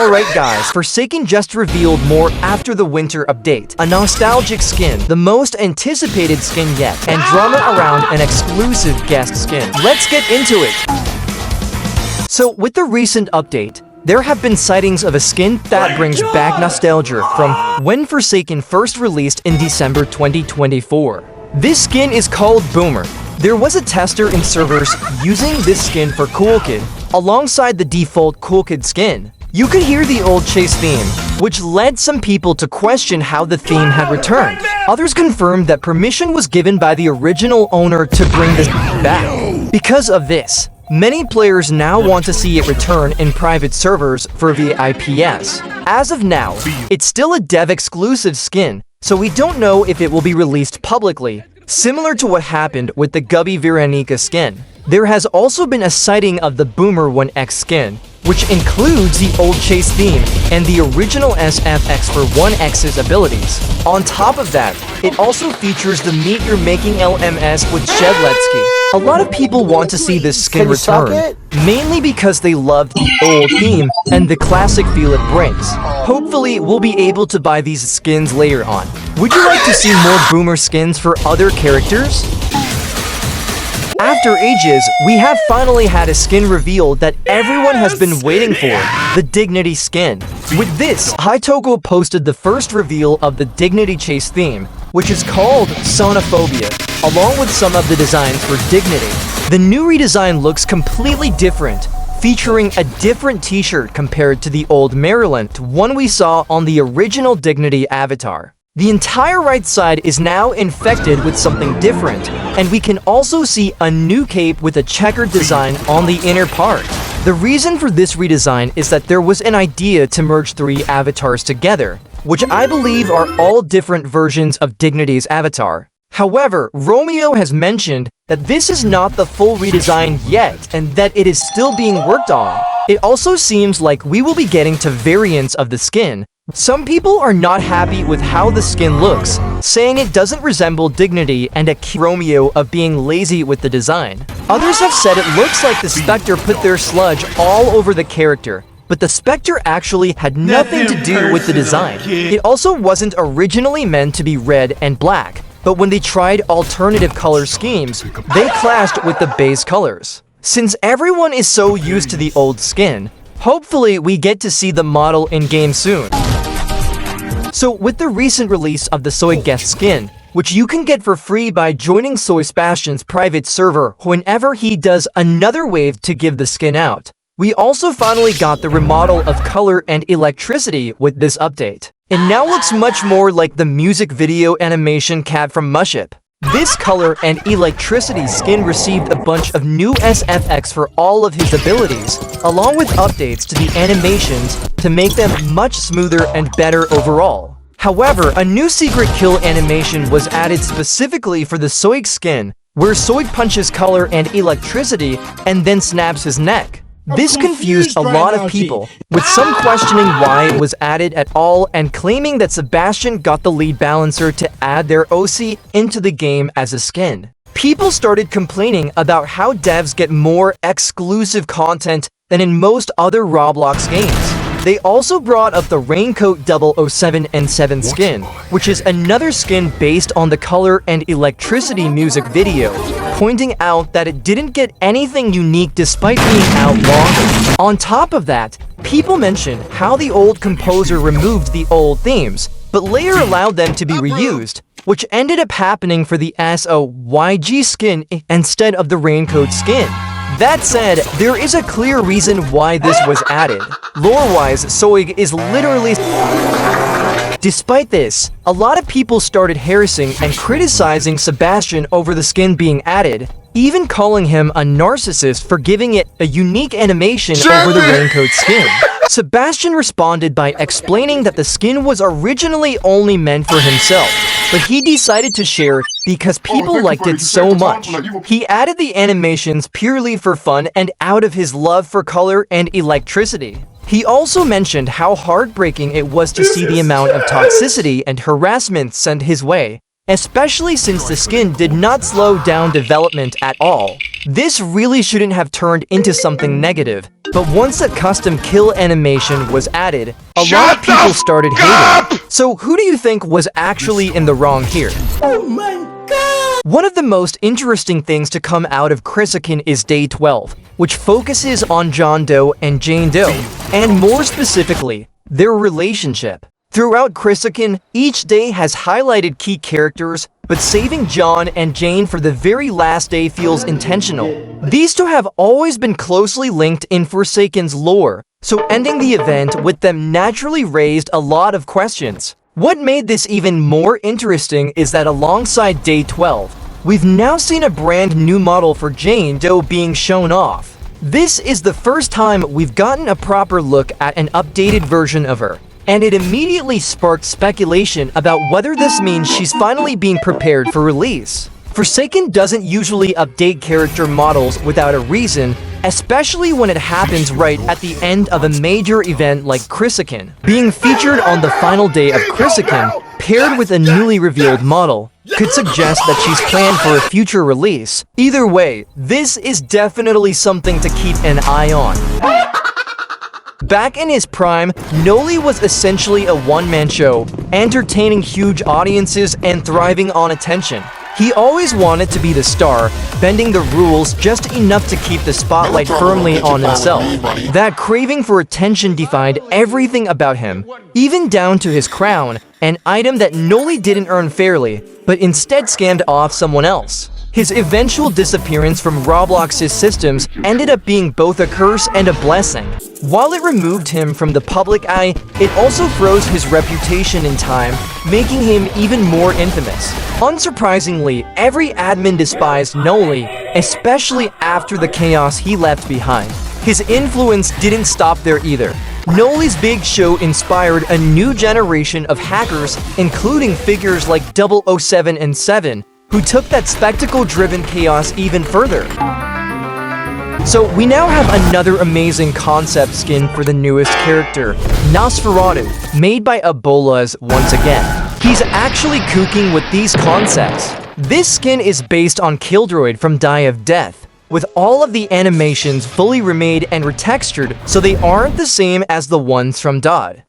Alright guys, Forsaken just revealed more after the winter update. A nostalgic skin, the most anticipated skin yet, and drama around an exclusive guest skin. Let's get into it! So, with the recent update, there have been sightings of a skin that brings back nostalgia from when Forsaken first released in December 2024. This skin is called Boomer. There was a tester in servers using this skin for Cool Kid, alongside the default Cool Kid skin. You could hear the old chase theme, which led some people to question how the theme had returned. Others confirmed that permission was given by the original owner to bring this back. Because of this, many players now want to see it return in private servers for VIPs. As of now, it's still a dev-exclusive skin, so we don't know if it will be released publicly. Similar to what happened with the Gubby Veronica skin, there has also been a sighting of the Boomer 1X skin, which includes the old chase theme and the original SFX for 1X's abilities. On top of that, it also features the Meet Your Making LMS with Shevletsky. A lot of people want to see this skin return, mainly because they loved the old theme and the classic feel it brings. Hopefully, we'll be able to buy these skins later on. Would you like to see more Boomer skins for other characters? After ages, we have finally had a skin reveal that everyone has been waiting for, the Dignity skin. With this, Hytoko posted the first reveal of the Dignity Chase theme, which is called Sonophobia, along with some of the designs for Dignity. The new redesign looks completely different, featuring a different t-shirt compared to the old Maryland one we saw on the original Dignity avatar. The entire right side is now infected with something different, and we can also see a new cape with a checkered design on the inner part. The reason for this redesign is that there was an idea to merge 3 avatars together, which I believe are all different versions of Dignity's avatar. However, Romeo has mentioned that this is not the full redesign yet, and that it is still being worked on. It also seems like we will be getting to variants of the skin. Some people are not happy with how the skin looks, saying it doesn't resemble Dignity and accuse Romeo of being lazy with the design. Others have said it looks like the Spectre put their sludge all over the character, but the Spectre actually had nothing to do with the design. It also wasn't originally meant to be red and black, but when they tried alternative color schemes, they clashed with the base colors. Since everyone is so used to the old skin, hopefully we get to see the model in-game soon. So with the recent release of the Soy Guest skin, which you can get for free by joining Soy Sebastian's private server whenever he does another wave to give the skin out, we also finally got the remodel of color and electricity with this update. It now looks much more like the music video animation cat from Muship. This color and electricity skin received a bunch of new SFX for all of his abilities, along with updates to the animations to make them much smoother and better overall. However, a new secret kill animation was added specifically for the Soig skin, where Soig punches color and electricity and then snaps his neck. This confused a lot of people, with some questioning why it was added at all and claiming that Sebastian got the lead balancer to add their OC into the game as a skin. People started complaining about how devs get more exclusive content than in most other Roblox games. They also brought up the Raincoat 007 and 7 skin, which is another skin based on the Color and Electricity music video, pointing out that it didn't get anything unique despite being out longer. On top of that, people mentioned how the old composer removed the old themes, but later allowed them to be reused, which ended up happening for the SOYG skin instead of the Raincoat skin. That said, there is a clear reason why this was added. Lore-wise, Soig is literally... Despite this, a lot of people started harassing and criticizing Sebastian over the skin being added, even calling him a narcissist for giving it a unique animation over the Raincoat skin. Sebastian responded by explaining that the skin was originally only meant for himself, but he decided to share it because people liked it so much. He added the animations purely for fun and out of his love for color and electricity. He also mentioned how heartbreaking it was to see the amount of toxicity and harassment sent his way, especially since the skin did not slow down development at all. This really shouldn't have turned into something negative, but once a custom kill animation was added, a lot of people started hating. So who do you think was actually in the wrong here? Oh my god! One of the most interesting things to come out of Krisaken is Day 12, which focuses on John Doe and Jane Doe, and more specifically, their relationship. Throughout Krisaken, each day has highlighted key characters, but saving John and Jane for the very last day feels intentional. These two have always been closely linked in Forsaken's lore, so ending the event with them naturally raised a lot of questions. What made this even more interesting is that alongside Day 12, we've now seen a brand new model for Jane Doe being shown off. This is the first time we've gotten a proper look at an updated version of her, and it immediately sparked speculation about whether this means she's finally being prepared for release. Forsaken doesn't usually update character models without a reason, especially when it happens right at the end of a major event like Krisaken. Being featured on the final day of Krisaken, paired with a newly revealed model, could suggest that she's planned for a future release. Either way, this is definitely something to keep an eye on. Back in his prime, Noli was essentially a one-man show, entertaining huge audiences and thriving on attention. He always wanted to be the star, bending the rules just enough to keep the spotlight firmly on himself. That craving for attention defined everything about him, even down to his crown, an item that Noli didn't earn fairly, but instead scammed off someone else. His eventual disappearance from Roblox's systems ended up being both a curse and a blessing. While it removed him from the public eye, it also froze his reputation in time, making him even more infamous. Unsurprisingly, every admin despised Noli, especially after the chaos he left behind. His influence didn't stop there either. Noli's big show inspired a new generation of hackers, including figures like 007 and 7, who took that spectacle-driven chaos even further. So we now have another amazing concept skin for the newest character, Nosferatu, made by Abolaz once again. He's actually cooking with these concepts. This skin is based on Kildroid from Die of Death, with all of the animations fully remade and retextured so they aren't the same as the ones from Dodd.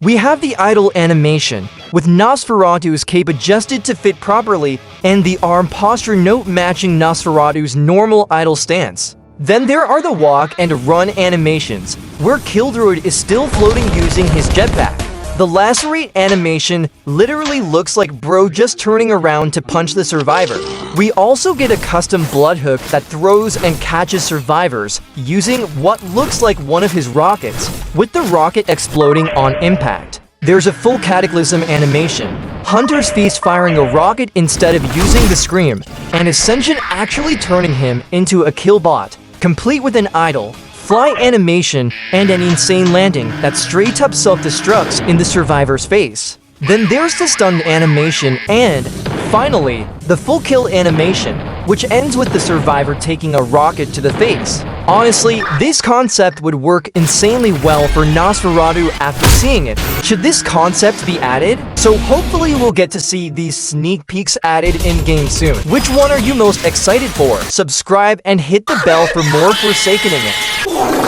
We have the idle animation, with Nosferatu's cape adjusted to fit properly and the arm posture note matching Nosferatu's normal idle stance. Then there are the walk and run animations, where Kildroid is still floating using his jetpack. The lacerate animation literally looks like bro just turning around to punch the survivor. We also get a custom blood hook that throws and catches survivors using what looks like one of his rockets, with the rocket exploding on impact. There's a full Cataclysm animation, Hunter's Feast firing a rocket instead of using the Scream, and Ascension actually turning him into a killbot, complete with an idle, fly animation, and an insane landing that straight up self-destructs in the survivor's face. Then there's the stunned animation and, finally, the full kill animation, which ends with the survivor taking a rocket to the face. Honestly, this concept would work insanely well for Nosferatu after seeing it. Should this concept be added? So hopefully we'll get to see these sneak peeks added in-game soon. Which one are you most excited for? Subscribe and hit the bell for more Forsakening it.